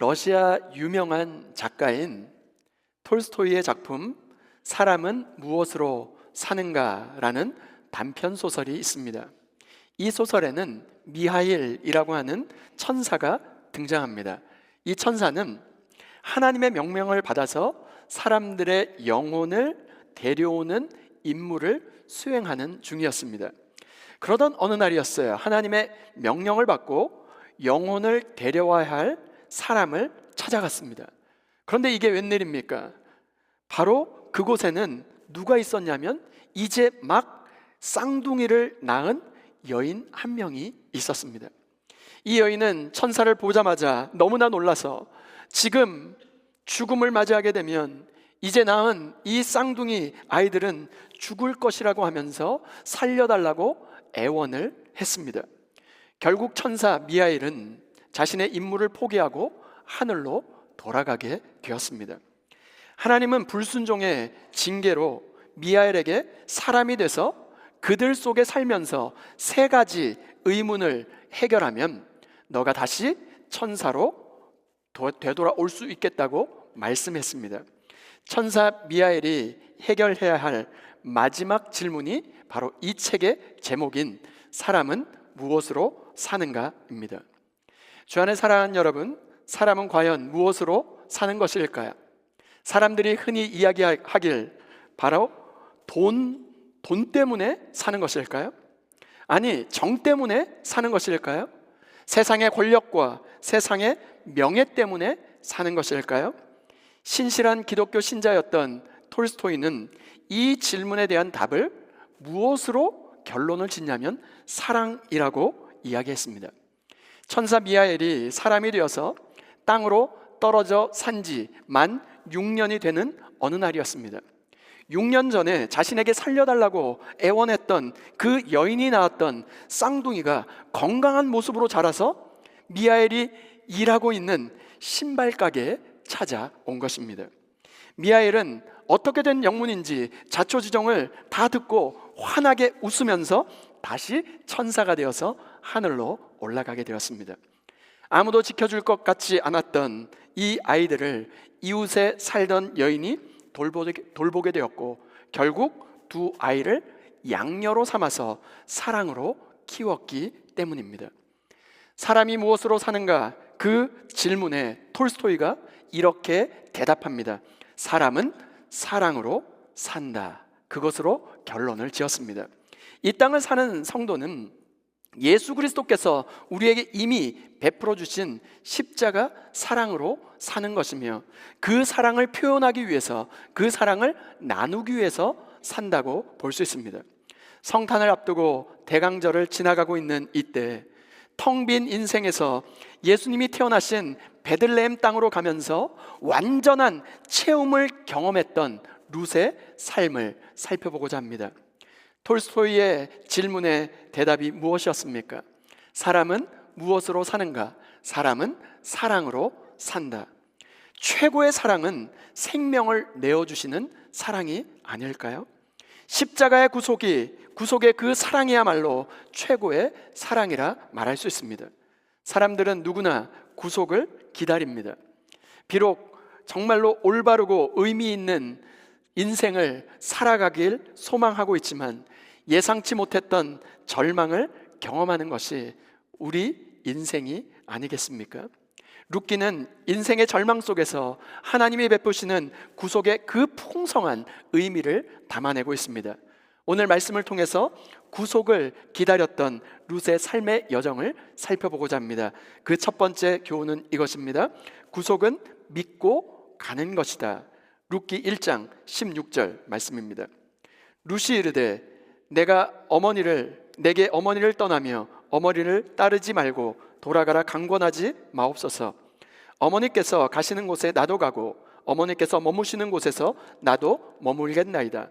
러시아 유명한 작가인 톨스토이의 작품 사람은 무엇으로 사는가라는 단편 소설이 있습니다. 이 소설에는 미하일이라고 하는 천사가 등장합니다. 이 천사는 하나님의 명령을 받아서 사람들의 영혼을 데려오는 임무를 수행하는 중이었습니다. 그러던 어느 날이었어요. 하나님의 명령을 받고 영혼을 데려와야 할 사람을 찾아갔습니다. 그런데 이게 웬일입니까? 바로 그곳에는 누가 있었냐면 이제 막 쌍둥이를 낳은 여인 한 명이 있었습니다. 이 여인은 천사를 보자마자 너무나 놀라서 지금 죽음을 맞이하게 되면 이제 낳은 이 쌍둥이 아이들은 죽을 것이라고 하면서 살려달라고 애원을 했습니다. 결국 천사 미하일은 자신의 임무를 포기하고 하늘로 돌아가게 되었습니다. 하나님은 불순종의 징계로 미하일에게 사람이 돼서 그들 속에 살면서 세 가지 의문을 해결하면 너가 다시 천사로 되돌아올 수 있겠다고 말씀했습니다. 천사 미하일이 해결해야 할 마지막 질문이 바로 이 책의 제목인 사람은 무엇으로 사는가입니다. 주 안에 사랑하는 여러분, 사람은 과연 무엇으로 사는 것일까요? 사람들이 흔히 이야기하길 바로 돈 때문에 사는 것일까요? 아니, 정 때문에 사는 것일까요? 세상의 권력과 세상의 명예 때문에 사는 것일까요? 신실한 기독교 신자였던 톨스토이는 이 질문에 대한 답을 무엇으로 결론을 짓냐면 사랑이라고 이야기했습니다. 천사 미하엘이 사람이 되어서 땅으로 떨어져 산 지 만 6년이 되는 어느 날이었습니다. 6년 전에 자신에게 살려달라고 애원했던 그 여인이 낳았던 쌍둥이가 건강한 모습으로 자라서 미하엘이 일하고 있는 신발 가게에 찾아온 것입니다. 미하엘은 어떻게 된 영문인지 자초지종을 다 듣고 환하게 웃으면서 다시 천사가 되어서 하늘로 올라가게 되었습니다. 아무도 지켜줄 것 같지 않았던 이 아이들을 이웃에 살던 여인이 돌보게 되었고 결국 두 아이를 양녀로 삼아서 사랑으로 키웠기 때문입니다. 사람이 무엇으로 사는가? 그 질문에 톨스토이가 이렇게 대답합니다. 사람은 사랑으로 산다. 그것으로 결론을 지었습니다. 이 땅을 사는 성도는 예수 그리스도께서 우리에게 이미 베풀어 주신 십자가 사랑으로 사는 것이며 그 사랑을 표현하기 위해서, 그 사랑을 나누기 위해서 산다고 볼 수 있습니다. 성탄을 앞두고 대강절을 지나가고 있는 이때 텅 빈 인생에서 예수님이 태어나신 베들레헴 땅으로 가면서 완전한 체험을 경험했던 룻의 삶을 살펴보고자 합니다. 톨스토이의 질문의 대답이 무엇이었습니까? 사람은 무엇으로 사는가? 사람은 사랑으로 산다. 최고의 사랑은 생명을 내어주시는 사랑이 아닐까요? 십자가의 구속의 그 사랑이야말로 최고의 사랑이라 말할 수 있습니다. 사람들은 누구나 구속을 기다립니다. 비록 정말로 올바르고 의미 있는 인생을 살아가길 소망하고 있지만 예상치 못했던 절망을 경험하는 것이 우리 인생이 아니겠습니까? 룻기는 인생의 절망 속에서 하나님이 베푸시는 구속의 그 풍성한 의미를 담아내고 있습니다. 오늘 말씀을 통해서 구속을 기다렸던 룻의 삶의 여정을 살펴보고자 합니다. 그 첫 번째 교훈은 이것입니다. 구속은 믿고 가는 것이다. 룻기 1장 16절 말씀입니다. 룻이 이르되 내게 어머니를 떠나며 어머니를 따르지 말고 돌아가라 강권하지 마옵소서. 어머니께서 가시는 곳에 나도 가고 어머니께서 머무시는 곳에서 나도 머물겠나이다.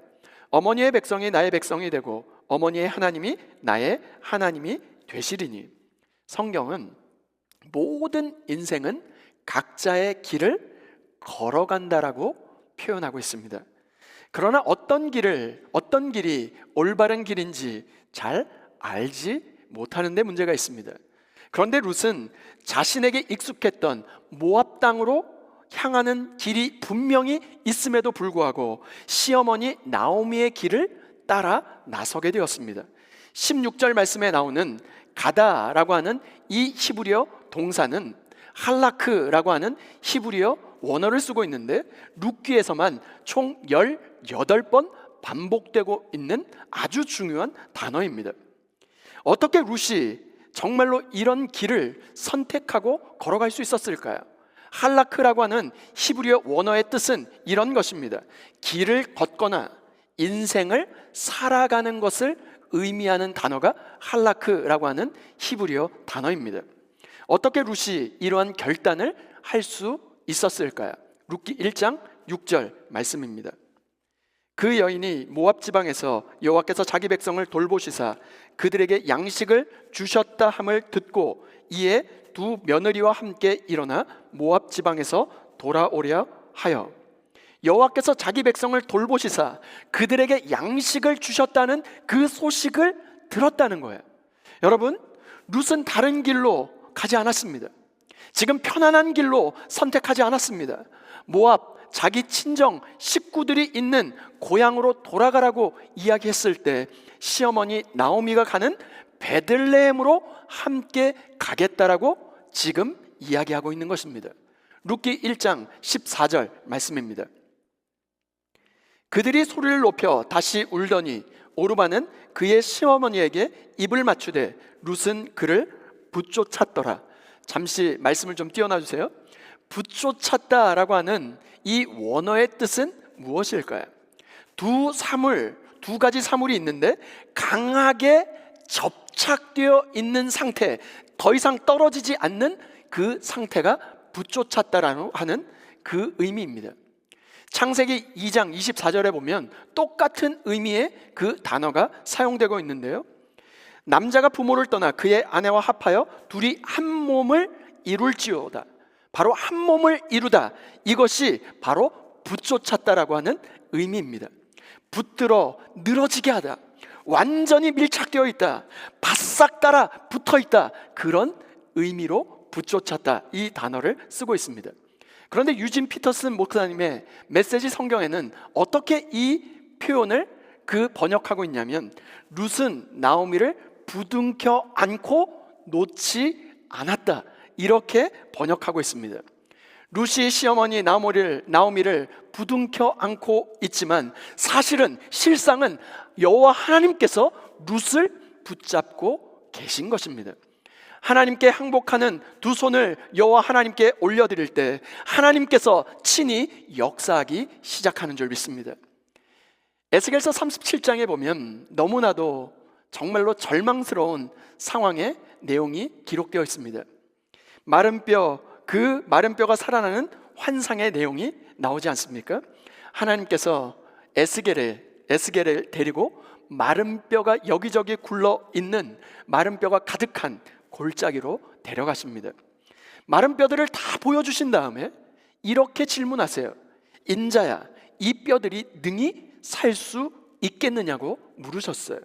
어머니의 백성이 나의 백성이 되고 어머니의 하나님이 나의 하나님이 되시리니. 성경은 모든 인생은 각자의 길을 걸어간다라고 표현하고 있습니다. 그러나 어떤 길이 올바른 길인지 잘 알지 못하는 데 문제가 있습니다. 그런데 룻은 자신에게 익숙했던 모압 땅으로 향하는 길이 분명히 있음에도 불구하고 시어머니 나오미의 길을 따라 나서게 되었습니다. 16절 말씀에 나오는 가다라고 하는 이 히브리어 동사는 할라크라고 하는 히브리어 원어를 쓰고 있는데 룻기에서만 총 18번 반복되고 있는 아주 중요한 단어입니다. 어떻게 룻이 정말로 이런 길을 선택하고 걸어갈 수 있었을까요? 할라크라고 하는 히브리어 원어의 뜻은 이런 것입니다. 길을 걷거나 인생을 살아가는 것을 의미하는 단어가 할라크라고 하는 히브리어 단어입니다. 어떻게 룻이 이러한 결단을 할 수 있었을까요? 룻기 1장 6절 말씀입니다. 그 여인이 모압 지방에서 여호와께서 자기 백성을 돌보시사 그들에게 양식을 주셨다 함을 듣고 이에 두 며느리와 함께 일어나 모압 지방에서 돌아오려 하여. 여호와께서 자기 백성을 돌보시사 그들에게 양식을 주셨다는 그 소식을 들었다는 거예요. 여러분, 룻은 다른 길로 가지 않았습니다. 지금 편안한 길로 선택하지 않았습니다. 모압 자기 친정 식구들이 있는 고향으로 돌아가라고 이야기했을 때 시어머니 나오미가 가는 베들레헴으로 함께 가겠다라고 지금 이야기하고 있는 것입니다. 룻기 1장 14절 말씀입니다. 그들이 소리를 높여 다시 울더니 오르바는 그의 시어머니에게 입을 맞추되 룻은 그를 붙쫓았더라. 잠시 말씀을 좀 띄워놔 주세요. 붙쫓았다라고 하는 이 원어의 뜻은 무엇일까요? 두 가지 사물이 있는데 강하게 접착되어 있는 상태, 더 이상 떨어지지 않는 그 상태가 붙쫓았다라는 하는 그 의미입니다. 창세기 2장 24절에 보면 똑같은 의미의 그 단어가 사용되고 있는데요, 남자가 부모를 떠나 그의 아내와 합하여 둘이 한 몸을 이룰지어다. 바로 한 몸을 이루다, 이것이 바로 붙쫓았다라고 하는 의미입니다. 붙들어 늘어지게 하다, 완전히 밀착되어 있다, 바싹 따라 붙어 있다, 그런 의미로 붙쫓았다, 이 단어를 쓰고 있습니다. 그런데 유진 피터슨 목사님의 메시지 성경에는 어떻게 이 표현을 번역하고 있냐면 룻은 나오미를 부둥켜 안고 놓지 않았다, 이렇게 번역하고 있습니다. 룻이 시어머니 나오미를 부둥켜 안고 있지만 사실은 실상은 여호와 하나님께서 룻을 붙잡고 계신 것입니다. 하나님께 항복하는 두 손을 여호와 하나님께 올려드릴 때 하나님께서 친히 역사하기 시작하는 줄 믿습니다. 에스겔서 37장에 보면 너무나도 정말로 절망스러운 상황의 내용이 기록되어 있습니다. 그 마른 뼈가 살아나는 환상의 내용이 나오지 않습니까? 하나님께서 에스겔을 데리고 마른 뼈가 여기저기 굴러 있는 마른 뼈가 가득한 골짜기로 데려가십니다. 마른 뼈들을 다 보여주신 다음에 이렇게 질문하세요. 인자야, 이 뼈들이 능히 살 수 있겠느냐고 물으셨어요.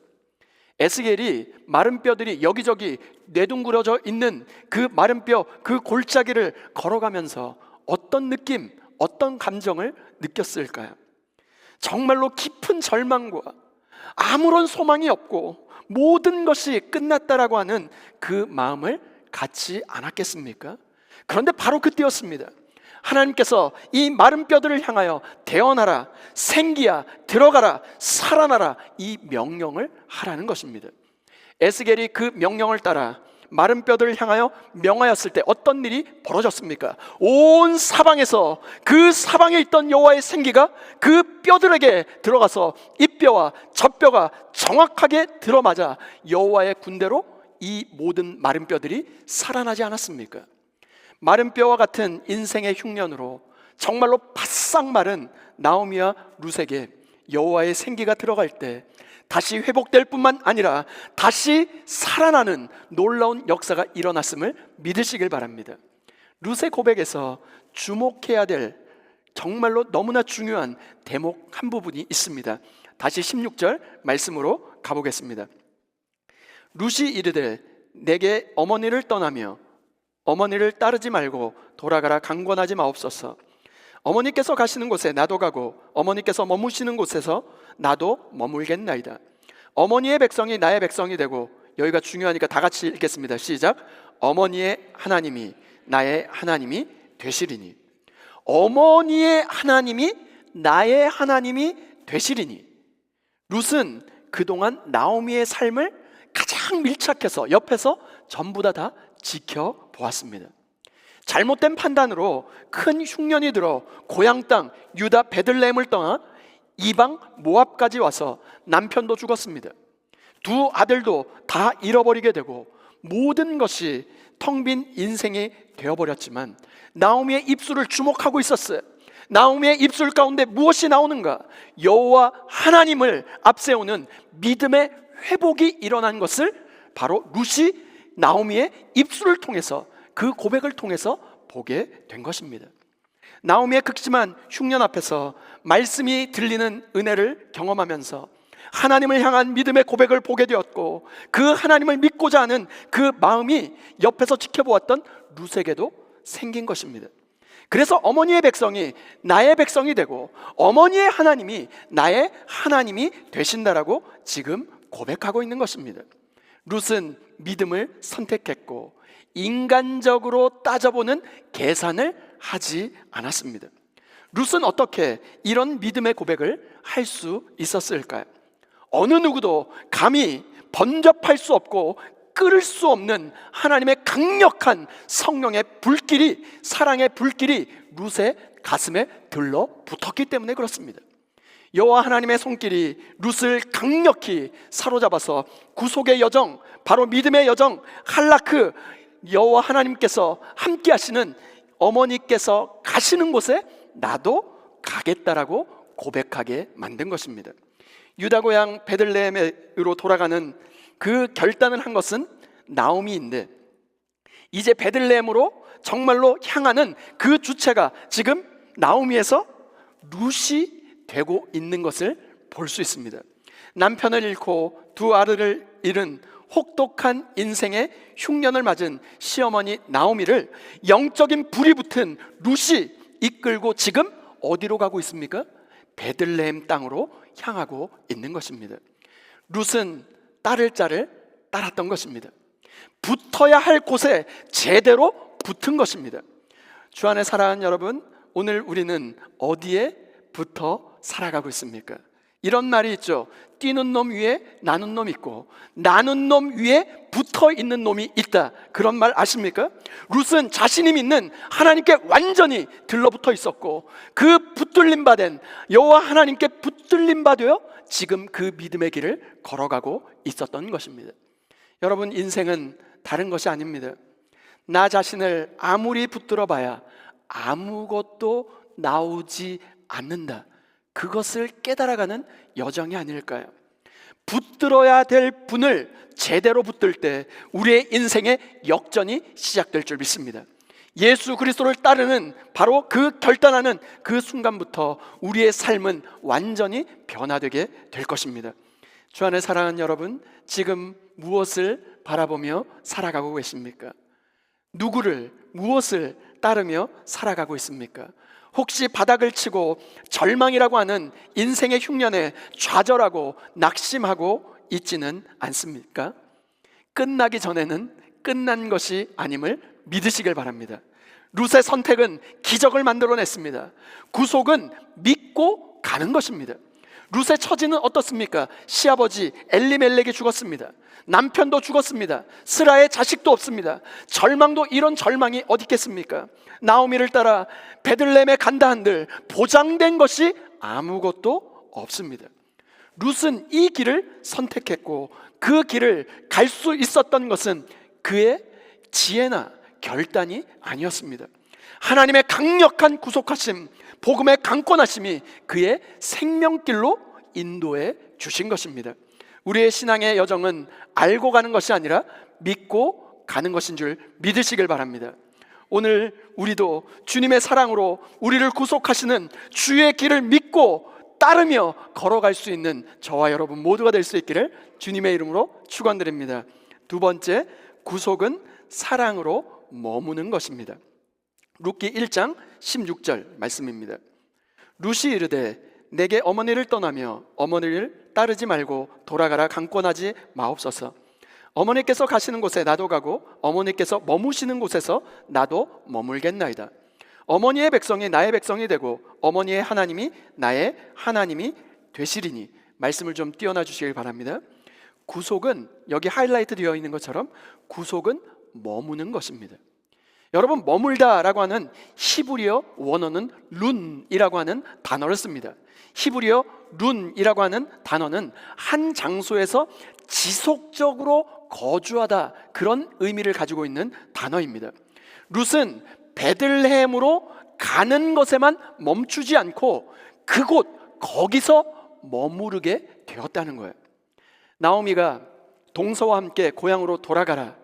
에스겔이 마른 뼈들이 여기저기 내둥그러져 있는 그 마른 뼈, 그 골짜기를 걸어가면서 어떤 느낌, 어떤 감정을 느꼈을까요? 정말로 깊은 절망과 아무런 소망이 없고 모든 것이 끝났다라고 하는 그 마음을 갖지 않았겠습니까? 그런데 바로 그때였습니다. 하나님께서 이 마른 뼈들을 향하여 태어나라, 생기야, 들어가라, 살아나라, 이 명령을 하라는 것입니다. 에스겔이 그 명령을 따라 마른 뼈들을 향하여 명하였을 때 어떤 일이 벌어졌습니까? 온 사방에서 그 사방에 있던 여호와의 생기가 그 뼈들에게 들어가서 이 뼈와 저 뼈가 정확하게 들어맞아 여호와의 군대로 이 모든 마른 뼈들이 살아나지 않았습니까? 마른 뼈와 같은 인생의 흉년으로 정말로 바싹 마른 나오미와 룻에게 여호와의 생기가 들어갈 때 다시 회복될 뿐만 아니라 다시 살아나는 놀라운 역사가 일어났음을 믿으시길 바랍니다. 룻의 고백에서 주목해야 될 정말로 너무나 중요한 대목 한 부분이 있습니다. 다시 16절 말씀으로 가보겠습니다. 룻이 이르되 내게 어머니를 떠나며 어머니를 따르지 말고 돌아가라 강권하지 마옵소서. 어머니께서 가시는 곳에 나도 가고 어머니께서 머무시는 곳에서 나도 머물겠나이다. 어머니의 백성이 나의 백성이 되고, 여기가 중요하니까 다 같이 읽겠습니다. 시작. 어머니의 하나님이 나의 하나님이 되시리니. 어머니의 하나님이 나의 하나님이 되시리니. 룻은 그동안 나오미의 삶을 가장 밀착해서 옆에서 전부 다 지켜보았습니다. 잘못된 판단으로 큰 흉년이 들어 고향 땅 유다 베들레헴을 떠나 이방 모압까지 와서 남편도 죽었습니다. 두 아들도 다 잃어버리게 되고 모든 것이 텅 빈 인생이 되어버렸지만 나오미의 입술을 주목하고 있었어요. 나오미의 입술 가운데 무엇이 나오는가? 여호와 하나님을 앞세우는 믿음의 회복이 일어난 것을 바로 룻이 나오미의 입술을 통해서, 그 고백을 통해서 보게 된 것입니다. 나오미의 극심한 흉년 앞에서 말씀이 들리는 은혜를 경험하면서 하나님을 향한 믿음의 고백을 보게 되었고, 그 하나님을 믿고자 하는 그 마음이 옆에서 지켜보았던 룻에게도 생긴 것입니다. 그래서 어머니의 백성이 나의 백성이 되고 어머니의 하나님이 나의 하나님이 되신다라고 지금 고백하고 있는 것입니다. 룻은 믿음을 선택했고 인간적으로 따져보는 계산을 하지 않았습니다. 룻은 어떻게 이런 믿음의 고백을 할 수 있었을까요? 어느 누구도 감히 번접할 수 없고 끓을 수 없는 하나님의 강력한 성령의 불길이, 사랑의 불길이 룻의 가슴에 들러붙었기 때문에 그렇습니다. 여호와 하나님의 손길이 룻을 강력히 사로잡아서 구속의 여정, 바로 믿음의 여정, 할라크, 여호와 하나님께서 함께 하시는 어머니께서 가시는 곳에 나도 가겠다라고 고백하게 만든 것입니다. 유다 고향 베들레헴으로 돌아가는 그 결단을 한 것은 나오미인데, 이제 베들레헴으로 정말로 향하는 그 주체가 지금 나오미에서 룻이 되고 있는 것을 볼 수 있습니다. 남편을 잃고 두 아들을 잃은 혹독한 인생의 흉년을 맞은 시어머니 나오미를 영적인 불이 붙은 룻이 이끌고 지금 어디로 가고 있습니까? 베들레헴 땅으로 향하고 있는 것입니다. 룻은 따를 자를 따랐던 것입니다. 붙어야 할 곳에 제대로 붙은 것입니다. 주 안에 사랑하는 여러분, 오늘 우리는 어디에 붙어 살아가고 있습니까? 이런 말이 있죠. 뛰는 놈 위에 나는 놈 있고 나는 놈 위에 붙어 있는 놈이 있다. 그런 말 아십니까? 룻은 자신이 믿는 하나님께 완전히 들러붙어 있었고, 그 붙들림 받은 여호와 하나님께 붙들림 받아요 지금 그 믿음의 길을 걸어가고 있었던 것입니다. 여러분, 인생은 다른 것이 아닙니다. 나 자신을 아무리 붙들어 봐야 아무것도 나오지 않는다. 그것을 깨달아가는 여정이 아닐까요? 붙들어야 될 분을 제대로 붙들 때 우리의 인생의 역전이 시작될 줄 믿습니다. 예수 그리스도를 따르는 바로 그 결단하는 그 순간부터 우리의 삶은 완전히 변화되게 될 것입니다. 주 안에 사랑하는 여러분, 지금 무엇을 바라보며 살아가고 계십니까? 누구를, 무엇을 따르며 살아가고 있습니까? 혹시 바닥을 치고 절망이라고 하는 인생의 흉년에 좌절하고 낙심하고 있지는 않습니까? 끝나기 전에는 끝난 것이 아님을 믿으시길 바랍니다. 룻의 선택은 기적을 만들어냈습니다. 구속은 믿고 가는 것입니다. 룻의 처지는 어떻습니까? 시아버지 엘리멜렉이 죽었습니다. 남편도 죽었습니다. 스라의 자식도 없습니다. 절망도, 이런 절망이 어디 있겠습니까? 나오미를 따라 베들레헴에 간다 한들 보장된 것이 아무것도 없습니다. 룻은 이 길을 선택했고, 그 길을 갈 수 있었던 것은 그의 지혜나 결단이 아니었습니다. 하나님의 강력한 구속하심, 복음의 강권하심이 그의 생명길로 인도해 주신 것입니다. 우리의 신앙의 여정은 알고 가는 것이 아니라 믿고 가는 것인 줄 믿으시길 바랍니다. 오늘 우리도 주님의 사랑으로 우리를 구속하시는 주의 길을 믿고 따르며 걸어갈 수 있는 저와 여러분 모두가 될 수 있기를 주님의 이름으로 축원드립니다. 두 번째, 구속은 사랑으로 머무는 것입니다. 룻기 1장 16절 말씀입니다. 룻이 이르되 내게 어머니를 떠나며 어머니를 따르지 말고 돌아가라 강권하지 마옵소서. 어머니께서 가시는 곳에 나도 가고 어머니께서 머무시는 곳에서 나도 머물겠나이다. 어머니의 백성이 나의 백성이 되고 어머니의 하나님이 나의 하나님이 되시리니. 말씀을 좀 띄워놔 주시길 바랍니다. 구속은 여기 하이라이트 되어 있는 것처럼 구속은 머무는 것입니다. 여러분, 머물다라고 하는 히브리어 원어는 룬이라고 하는 단어를 씁니다. 히브리어 룬이라고 하는 단어는 한 장소에서 지속적으로 거주하다, 그런 의미를 가지고 있는 단어입니다. 룻은 베들레헴으로 가는 것에만 멈추지 않고 그곳, 거기서 머무르게 되었다는 거예요. 나오미가 동서와 함께 고향으로 돌아가라,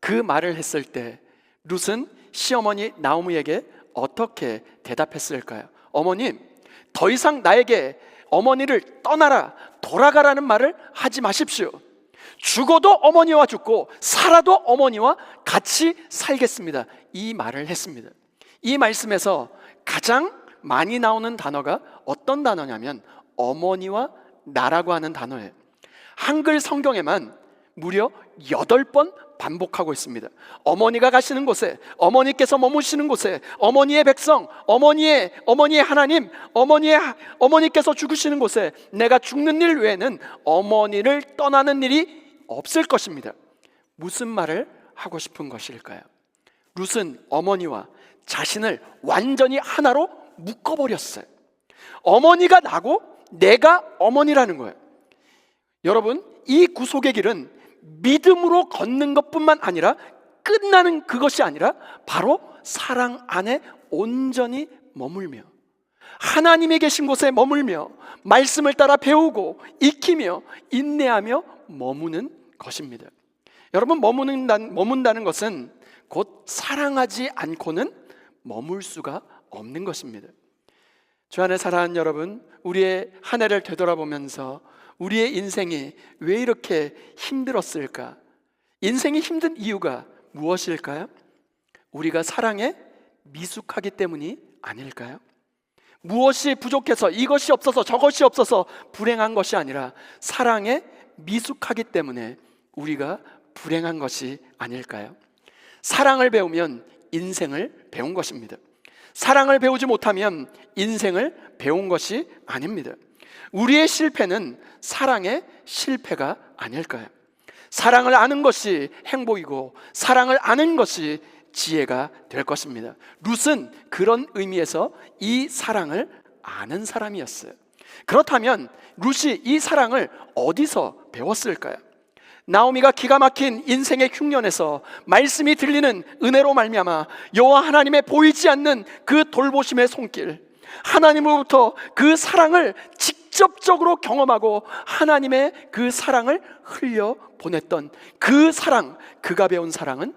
그 말을 했을 때 룻은 시어머니 나오미에게 어떻게 대답했을까요? 어머님, 더 이상 나에게 어머니를 떠나라, 돌아가라는 말을 하지 마십시오. 죽어도 어머니와 죽고 살아도 어머니와 같이 살겠습니다. 이 말을 했습니다. 이 말씀에서 가장 많이 나오는 단어가 어떤 단어냐면 어머니와 나라고 하는 단어예요. 한글 성경에만 무려 8번 반복하고 있습니다. 어머니가 가시는 곳에, 어머니께서 머무시는 곳에, 어머니의 백성, 어머니의 하나님, 어머니께서 죽으시는 곳에, 내가 죽는 일 외에는 어머니를 떠나는 일이 없을 것입니다. 무슨 말을 하고 싶은 것일까요? 룻은 어머니와 자신을 완전히 하나로 묶어버렸어요. 어머니가 나고 내가 어머니라는 거예요. 여러분, 이 구속의 길은 믿음으로 걷는 것뿐만 아니라 끝나는 그것이 아니라 바로 사랑 안에 온전히 머물며 하나님이 계신 곳에 머물며 말씀을 따라 배우고 익히며 인내하며 머무는 것입니다. 여러분, 머문다는 것은 곧 사랑하지 않고는 머물 수가 없는 것입니다. 주 안에 사랑하는 여러분, 우리의 한 해를 되돌아보면서 우리의 인생이 왜 이렇게 힘들었을까? 인생이 힘든 이유가 무엇일까요? 우리가 사랑에 미숙하기 때문이 아닐까요? 무엇이 부족해서, 이것이 없어서 저것이 없어서 불행한 것이 아니라 사랑에 미숙하기 때문에 우리가 불행한 것이 아닐까요? 사랑을 배우면 인생을 배운 것입니다. 사랑을 배우지 못하면 인생을 배운 것이 아닙니다. 우리의 실패는 사랑의 실패가 아닐까요? 사랑을 아는 것이 행복이고 사랑을 아는 것이 지혜가 될 것입니다. 룻은 그런 의미에서 이 사랑을 아는 사람이었어요. 그렇다면 룻이 이 사랑을 어디서 배웠을까요? 나오미가 기가 막힌 인생의 흉년에서 말씀이 들리는 은혜로 말미암아 여호와 하나님의 보이지 않는 그 돌보심의 손길, 하나님으로부터 그 사랑을 직접적으로 경험하고 하나님의 그 사랑을 흘려 보냈던 그 사랑, 그가 배운 사랑은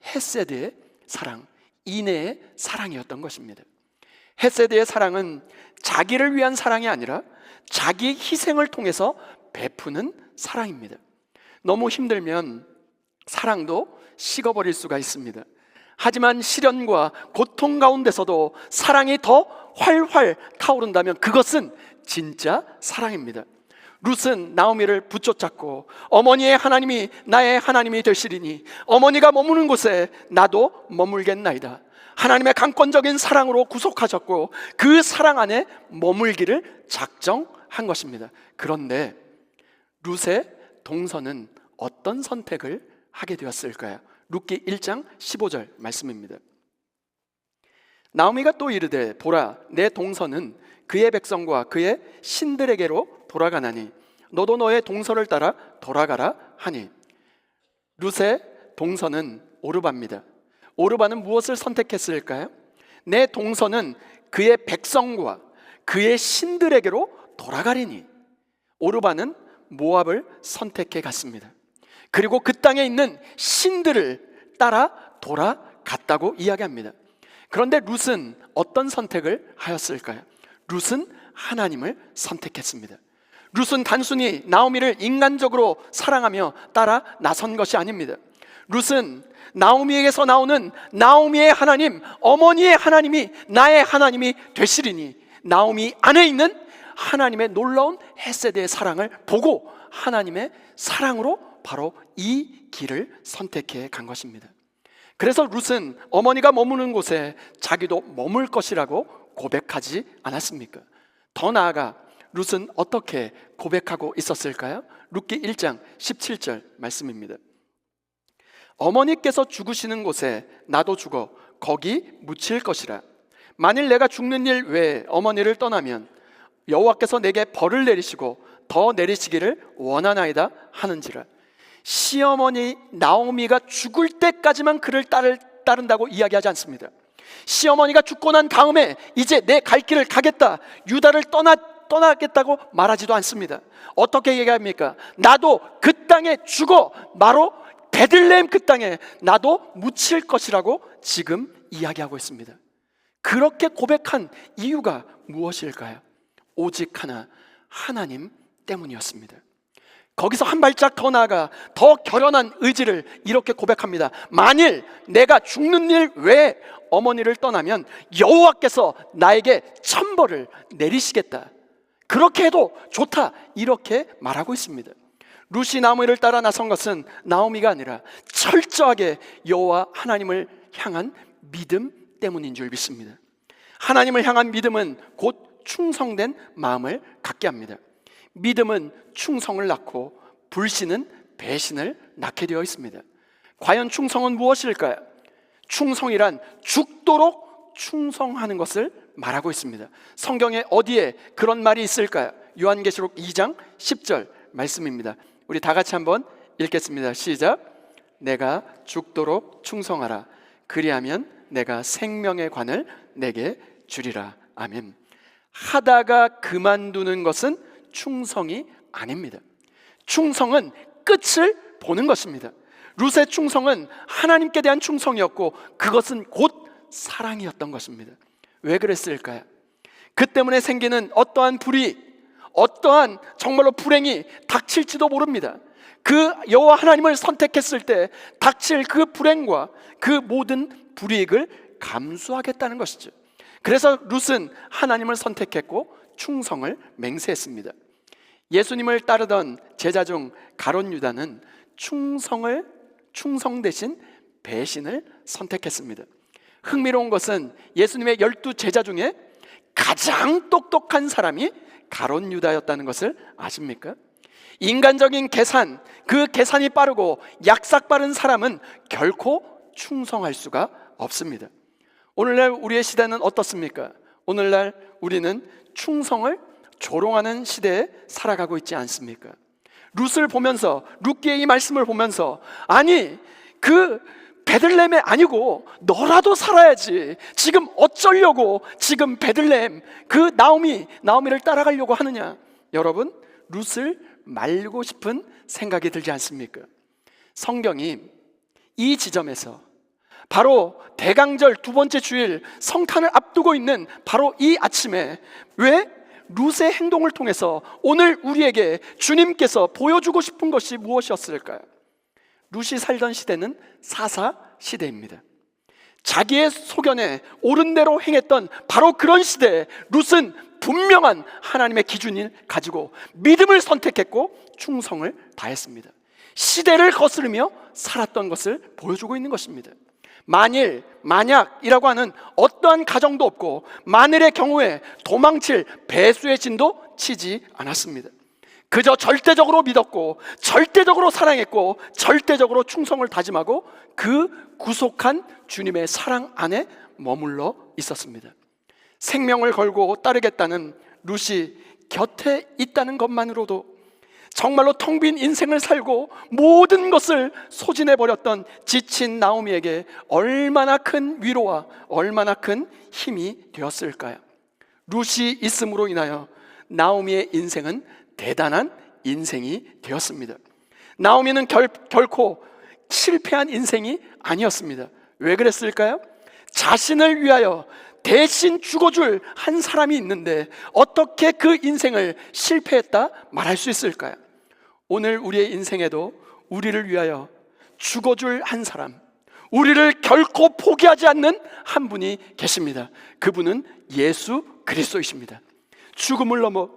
헤세드의 사랑, 인애의 사랑이었던 것입니다. 헤세드의 사랑은 자기를 위한 사랑이 아니라 자기 희생을 통해서 베푸는 사랑입니다. 너무 힘들면 사랑도 식어버릴 수가 있습니다. 하지만 시련과 고통 가운데서도 사랑이 더 활활 타오른다면 그것은 진짜 사랑입니다. 룻은 나오미를 붙잡고 어머니의 하나님이 나의 하나님이 되시리니 어머니가 머무는 곳에 나도 머물겠나이다. 하나님의 강권적인 사랑으로 구속하셨고 그 사랑 안에 머물기를 작정한 것입니다. 그런데 룻의 동서는 어떤 선택을 하게 되었을까요? 룻기 1장 15절 말씀입니다. 나오미가 또 이르되 보라, 내 동서는 그의 백성과 그의 신들에게로 돌아가나니 너도 너의 동서를 따라 돌아가라 하니. 룻의 동서는 오르바입니다. 오르바는 무엇을 선택했을까요? 내 동서는 그의 백성과 그의 신들에게로 돌아가리니. 오르바는 모압을 선택해 갔습니다. 그리고 그 땅에 있는 신들을 따라 돌아갔다고 이야기합니다. 그런데 룻은 어떤 선택을 하였을까요? 룻은 하나님을 선택했습니다. 룻은 단순히 나오미를 인간적으로 사랑하며 따라 나선 것이 아닙니다. 룻은 나오미에게서 나오는 나오미의 하나님, 어머니의 하나님이 나의 하나님이 되시리니, 나오미 안에 있는 하나님의 놀라운 헤세드의 사랑을 보고 하나님의 사랑으로 바로 이 길을 선택해 간 것입니다. 그래서 룻은 어머니가 머무는 곳에 자기도 머물 것이라고 고백하지 않았습니까? 더 나아가 룻은 어떻게 고백하고 있었을까요? 룻기 1장 17절 말씀입니다. 어머니께서 죽으시는 곳에 나도 죽어 거기 묻힐 것이라. 만일 내가 죽는 일 외에 어머니를 떠나면 여호와께서 내게 벌을 내리시고 더 내리시기를 원하나이다 하는지라. 시어머니 나오미가 죽을 때까지만 그를 따른다고 이야기하지 않습니다. 시어머니가 죽고 난 다음에 이제 내 갈 길을 가겠다, 유다를 떠나겠다고 말하지도 않습니다. 어떻게 얘기합니까? 나도 그 땅에 죽어 바로 베들레헴 그 땅에 나도 묻힐 것이라고 지금 이야기하고 있습니다. 그렇게 고백한 이유가 무엇일까요? 오직 하나, 하나님 때문이었습니다. 거기서 한 발짝 더 나아가 더 결연한 의지를 이렇게 고백합니다. 만일 내가 죽는 일 외에 어머니를 떠나면 여호와께서 나에게 천벌을 내리시겠다, 그렇게 해도 좋다, 이렇게 말하고 있습니다. 룻이 나오미를 따라 나선 것은 나오미가 아니라 철저하게 여호와 하나님을 향한 믿음 때문인 줄 믿습니다. 하나님을 향한 믿음은 곧 충성된 마음을 갖게 합니다. 믿음은 충성을 낳고 불신은 배신을 낳게 되어 있습니다. 과연 충성은 무엇일까요? 충성이란 죽도록 충성하는 것을 말하고 있습니다. 성경에 어디에 그런 말이 있을까요? 요한계시록 2장 10절 말씀입니다. 우리 다 같이 한번 읽겠습니다. 시작. 내가 죽도록 충성하라. 그리하면 내가 생명의 관을 내게 주리라. 아멘. 하다가 그만두는 것은 충성이 아닙니다. 충성은 끝을 보는 것입니다. 룻의 충성은 하나님께 대한 충성이었고 그것은 곧 사랑이었던 것입니다. 왜 그랬을까요? 그 때문에 생기는 어떠한 불이, 어떠한 정말로 불행이 닥칠지도 모릅니다. 그 여호와 하나님을 선택했을 때 닥칠 그 불행과 그 모든 불이익을 감수하겠다는 것이죠. 그래서 룻은 하나님을 선택했고 충성을 맹세했습니다. 예수님을 따르던 제자 중 가룟 유다는 충성 대신 배신을 선택했습니다. 흥미로운 것은 예수님의 12 제자 중에 가장 똑똑한 사람이 가룟 유다였다는 것을 아십니까? 인간적인 계산, 그 계산이 빠르고 약삭 빠른 사람은 결코 충성할 수가 없습니다. 오늘날 우리의 시대는 어떻습니까? 오늘날 우리는 충성을 조롱하는 시대에 살아가고 있지 않습니까? 룻을 보면서, 룻기의 이 말씀을 보면서, 아니 그 베들레헴이 아니고 너라도 살아야지, 지금 어쩌려고 지금 베들레헴 그 나오미를 따라가려고 하느냐. 여러분, 룻을 말리고 싶은 생각이 들지 않습니까? 성경이 이 지점에서 바로 대강절 두 번째 주일 성탄을 앞두고 있는 바로 이 아침에 왜 룻의 행동을 통해서 오늘 우리에게 주님께서 보여주고 싶은 것이 무엇이었을까요? 룻이 살던 시대는 사사 시대입니다. 자기의 소견에 옳은 대로 행했던 바로 그런 시대에 룻은 분명한 하나님의 기준을 가지고 믿음을 선택했고 충성을 다했습니다. 시대를 거스르며 살았던 것을 보여주고 있는 것입니다. 만약이라고 하는 어떠한 가정도 없고 만일의 경우에 도망칠 배수의 진도 치지 않았습니다. 그저 절대적으로 믿었고 절대적으로 사랑했고 절대적으로 충성을 다짐하고 그 구속한 주님의 사랑 안에 머물러 있었습니다. 생명을 걸고 따르겠다는 룻이 곁에 있다는 것만으로도 정말로 텅 빈 인생을 살고 모든 것을 소진해버렸던 지친 나오미에게 얼마나 큰 위로와 얼마나 큰 힘이 되었을까요? 룻이 있음으로 인하여 나오미의 인생은 대단한 인생이 되었습니다. 나오미는 결코 실패한 인생이 아니었습니다. 왜 그랬을까요? 자신을 위하여 대신 죽어줄 한 사람이 있는데 어떻게 그 인생을 실패했다 말할 수 있을까요? 오늘 우리의 인생에도 우리를 위하여 죽어줄 한 사람, 우리를 결코 포기하지 않는 한 분이 계십니다. 그분은 예수 그리스도이십니다. 죽음을 넘어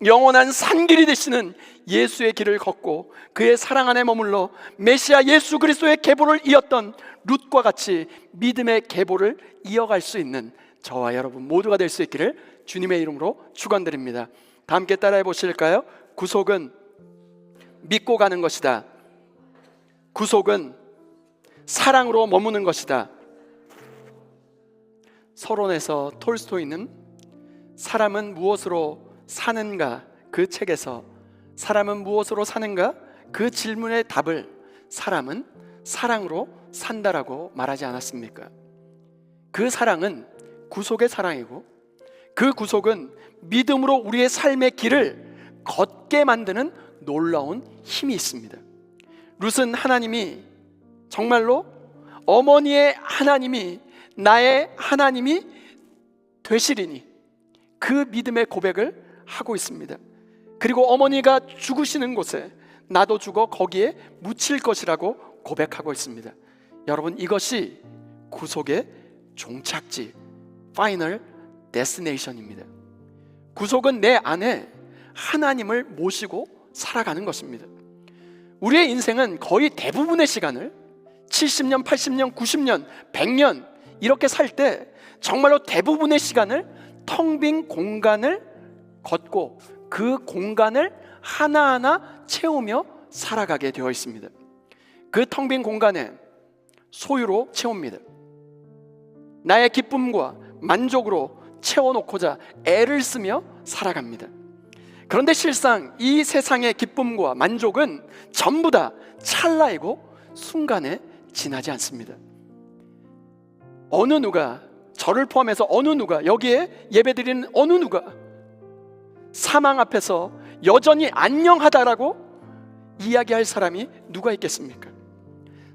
영원한 산길이 되시는 예수의 길을 걷고 그의 사랑 안에 머물러 메시아 예수 그리스도의 계보를 이었던 룻과 같이 믿음의 계보를 이어갈 수 있는 저와 여러분 모두가 될 수 있기를 주님의 이름으로 축원드립니다. 다 함께 따라해 보실까요? 구속은 믿고 가는 것이다. 구속은 사랑으로 머무는 것이다. 서론에서 톨스토이는 사람은 무엇으로 사는가 그 책에서 사람은 무엇으로 사는가 그 질문의 답을 사람은 사랑으로 산다라고 말하지 않았습니까? 그 사랑은 구속의 사랑이고 그 구속은 믿음으로 우리의 삶의 길을 걷게 만드는 놀라운 힘이 있습니다. 룻은 하나님이 정말로 어머니의 하나님이 나의 하나님이 되시리니 그 믿음의 고백을 하고 있습니다. 그리고 어머니가 죽으시는 곳에 나도 죽어 거기에 묻힐 것이라고 고백하고 있습니다. 여러분, 이것이 구속의 종착지, 파이널 데스티네이션입니다. 구속은 내 안에 하나님을 모시고 살아가는 것입니다. 우리의 인생은 거의 대부분의 시간을 70년, 80년, 90년, 100년 이렇게 살 때 정말로 대부분의 시간을 텅 빈 공간을 걷고 그 공간을 하나하나 채우며 살아가게 되어 있습니다. 그 텅 빈 공간에 소유로 채웁니다. 나의 기쁨과 만족으로 채워놓고자 애를 쓰며 살아갑니다. 그런데 실상 이 세상의 기쁨과 만족은 전부 다 찰나이고 순간에 지나지 않습니다. 어느 누가, 저를 포함해서 어느 누가, 여기에 예배드리는 어느 누가 사망 앞에서 여전히 안녕하다라고 이야기할 사람이 누가 있겠습니까?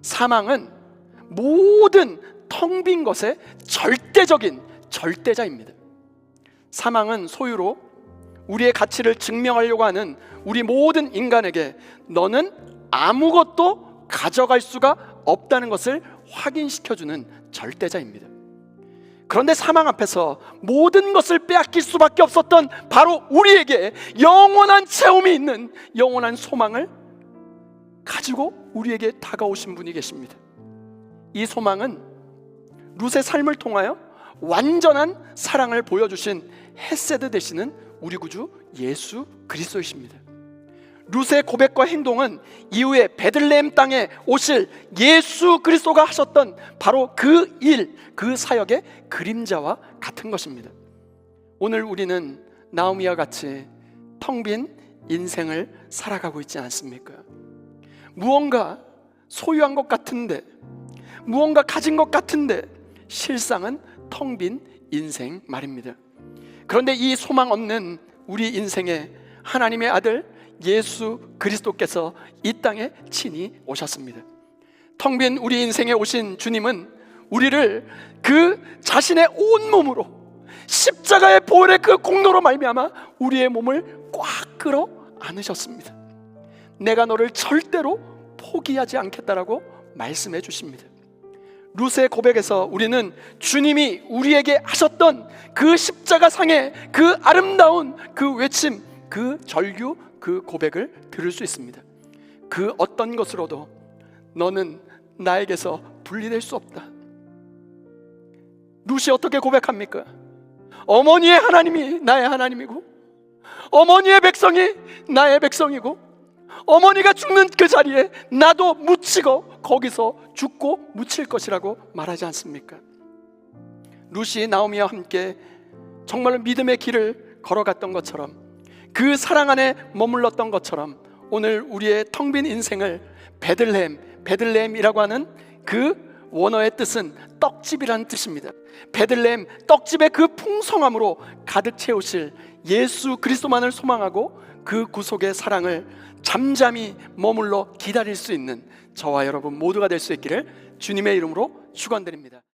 사망은 모든 텅 빈 것의 절대적인 절대자입니다. 사망은 소유로 우리의 가치를 증명하려고 하는 우리 모든 인간에게 너는 아무것도 가져갈 수가 없다는 것을 확인시켜주는 절대자입니다. 그런데 사망 앞에서 모든 것을 빼앗길 수밖에 없었던 바로 우리에게 영원한 체험이 있는 영원한 소망을 가지고 우리에게 다가오신 분이 계십니다. 이 소망은 룻의 삶을 통하여 완전한 사랑을 보여주신 헤세드 되시는 우리 구주 예수 그리스도이십니다. 룻의 고백과 행동은 이후에 베들레헴 땅에 오실 예수 그리스도가 하셨던 바로 그 일, 그 사역의 그림자와 같은 것입니다. 오늘 우리는 나오미와 같이 텅 빈 인생을 살아가고 있지 않습니까? 무언가 소유한 것 같은데, 무언가 가진 것 같은데 실상은 텅 빈 인생 말입니다. 그런데 이 소망 없는 우리 인생에 하나님의 아들 예수 그리스도께서 이 땅에 친히 오셨습니다. 텅 빈 우리 인생에 오신 주님은 우리를 그 자신의 온 몸으로 십자가의 보혈의 그 공로로 말미암아 우리의 몸을 꽉 끌어 안으셨습니다. 내가 너를 절대로 포기하지 않겠다라고 말씀해 주십니다. 룻의 고백에서 우리는 주님이 우리에게 하셨던 그 십자가상의 그 아름다운 그 외침, 그 절규, 그 고백을 들을 수 있습니다. 그 어떤 것으로도 너는 나에게서 분리될 수 없다. 룻이 어떻게 고백합니까? 어머니의 하나님이 나의 하나님이고 어머니의 백성이 나의 백성이고 어머니가 죽는 그 자리에 나도 묻히고 거기서 죽고 묻힐 것이라고 말하지 않습니까? 룻이 나오미와 함께 정말로 믿음의 길을 걸어갔던 것처럼 그 사랑 안에 머물렀던 것처럼 오늘 우리의 텅 빈 인생을 베들레헴이라고 하는 그 원어의 뜻은 떡집이라는 뜻입니다. 베들레헴, 떡집의 그 풍성함으로 가득 채우실 예수 그리스도만을 소망하고 그 구속의 사랑을 잠잠히 머물러 기다릴 수 있는 저와 여러분 모두가 될 수 있기를 주님의 이름으로 축원드립니다.